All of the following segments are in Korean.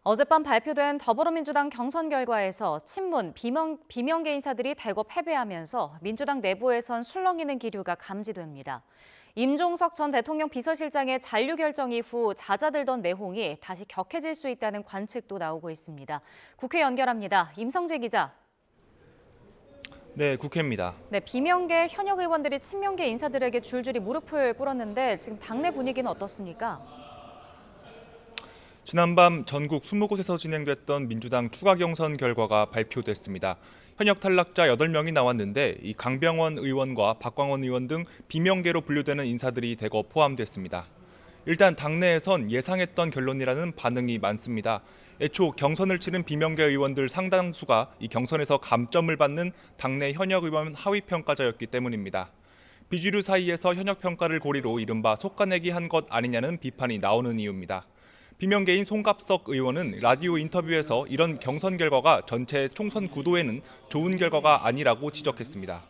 어젯밤 발표된 더불어민주당 경선 결과에서 친문, 비명계 인사들이 대거 패배하면서 민주당 내부에선 술렁이는 기류가 감지됩니다. 임종석 전 대통령 비서실장의 잔류 결정 이후 잦아들던 내홍이 다시 격해질 수 있다는 관측도 나오고 있습니다. 국회 연결합니다. 임성재 기자. 네, 국회입니다. 네, 비명계 현역 의원들이 친명계 인사들에게 줄줄이 무릎을 꿇었는데 지금 당내 분위기는 어떻습니까? 지난밤 전국 20곳에서 진행됐던 민주당 추가 경선 결과가 발표됐습니다. 현역 탈락자 8명이 나왔는데 이 강병원 의원과 박광원 의원 등 비명계로 분류되는 인사들이 대거 포함됐습니다. 일단 당내에선 예상했던 결론이라는 반응이 많습니다. 애초 경선을 치른 비명계 의원들 상당수가 이 경선에서 감점을 받는 당내 현역 의원 하위 평가자였기 때문입니다. 비주류 사이에서 현역 평가를 고리로 이른바 속가내기 한 것 아니냐는 비판이 나오는 이유입니다. 비명계인 송갑석 의원은 라디오 인터뷰에서 이런 경선 결과가 전체 총선 구도에는 좋은 결과가 아니라고 지적했습니다.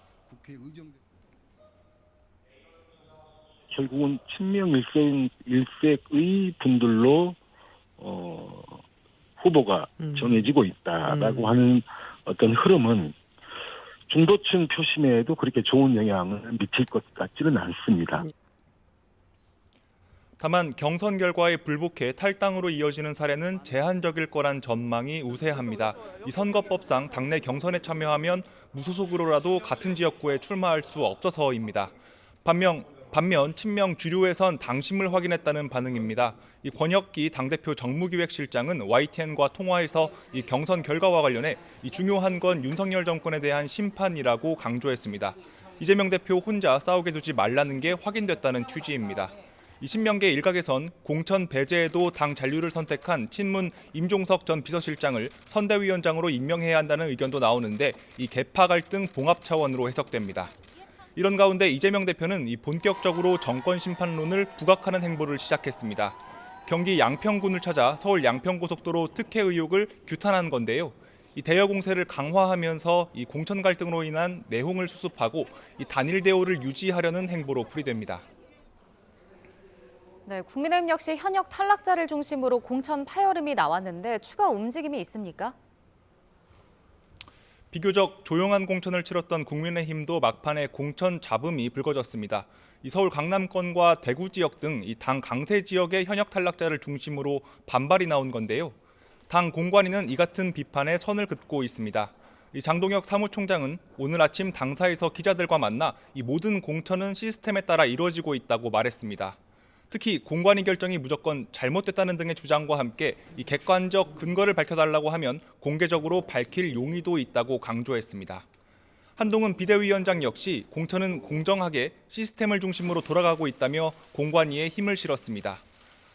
결국은 친명 일색의 분들로 후보가 정해지고 있다라고 하는 어떤 흐름은 중도층 표심에도 그렇게 좋은 영향을 미칠 것 같지는 않습니다. 다만 경선 결과에 불복해 탈당으로 이어지는 사례는 제한적일 거란 전망이 우세합니다. 이 선거법상 당내 경선에 참여하면 무소속으로라도 같은 지역구에 출마할 수 없어서입니다. 반면 친명 주류에선 당심을 확인했다는 반응입니다. 이 권혁기 당대표 정무기획실장은 YTN과 통화에서 이 경선 결과와 관련해 이 중요한 건 윤석열 정권에 대한 심판이라고 강조했습니다. 이재명 대표 혼자 싸우게 두지 말라는 게 확인됐다는 취지입니다. 이 친명계 일각에선 공천 배제에도 당 잔류를 선택한 친문 임종석 전 비서실장을 선대위원장으로 임명해야 한다는 의견도 나오는데 이 계파 갈등 봉합 차원으로 해석됩니다. 이런 가운데 이재명 대표는 이 본격적으로 정권 심판론을 부각하는 행보를 시작했습니다. 경기 양평군을 찾아 서울 양평고속도로 특혜 의혹을 규탄한 건데요. 이 대여 공세를 강화하면서 이 공천 갈등으로 인한 내홍을 수습하고 이 단일 대우를 유지하려는 행보로 풀이됩니다. 네, 국민의힘 역시 현역 탈락자를 중심으로 공천 파열음이 나왔는데 추가 움직임이 있습니까? 비교적 조용한 공천을 치렀던 국민의힘도 막판에 공천 잡음이 불거졌습니다. 이 서울 강남권과 대구 지역 등 이 당 강세 지역의 현역 탈락자를 중심으로 반발이 나온 건데요. 당 공관위는 이 같은 비판에 선을 긋고 있습니다. 이 장동혁 사무총장은 오늘 아침 당사에서 기자들과 만나 이 모든 공천은 시스템에 따라 이루어지고 있다고 말했습니다. 특히 공관위 결정이 무조건 잘못됐다는 등의 주장과 함께 이 객관적 근거를 밝혀달라고 하면 공개적으로 밝힐 용의도 있다고 강조했습니다. 한동훈 비대위원장 역시 공천은 공정하게 시스템을 중심으로 돌아가고 있다며 공관위에 힘을 실었습니다.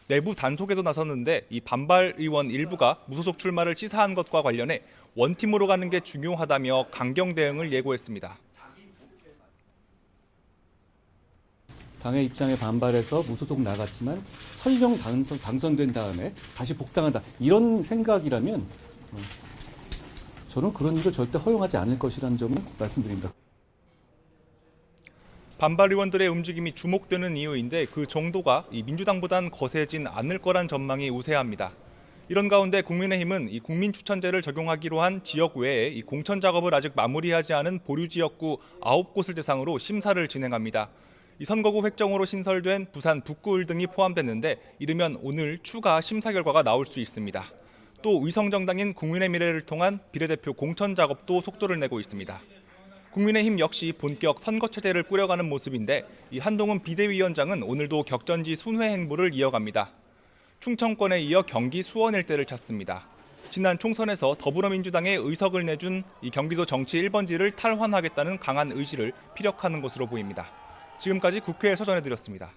내부 단속에도 나섰는데 이 반발 의원 일부가 무소속 출마를 시사한 것과 관련해 원팀으로 가는 게 중요하다며 강경 대응을 예고했습니다. 당의 입장에 반발해서 무소속 나갔지만 설령 당선된 다음에 다시 복당한다. 이런 생각이라면 저는 그런 일을 절대 허용하지 않을 것이라는 점을 말씀드립니다. 반발 의원들의 움직임이 주목되는 이유인데 그 정도가 이 민주당보단 거세진 않을 거란 전망이 우세합니다. 이런 가운데 국민의힘은 이 국민추천제를 적용하기로 한 지역 외에 이 공천 작업을 아직 마무리하지 않은 보류 지역구 9곳을 대상으로 심사를 진행합니다. 이 선거구 획정으로 신설된 부산 북구을 등이 포함됐는데 이르면 오늘 추가 심사 결과가 나올 수 있습니다. 또 위성정당인 국민의 미래를 통한 비례대표 공천 작업도 속도를 내고 있습니다. 국민의힘 역시 본격 선거체제를 꾸려가는 모습인데 이 한동훈 비대위원장은 오늘도 격전지 순회 행보를 이어갑니다. 충청권에 이어 경기 수원 일대를 찾습니다. 지난 총선에서 더불어민주당에 의석을 내준 이 경기도 정치 1번지를 탈환하겠다는 강한 의지를 피력하는 것으로 보입니다. 지금까지 국회에서 전해드렸습니다.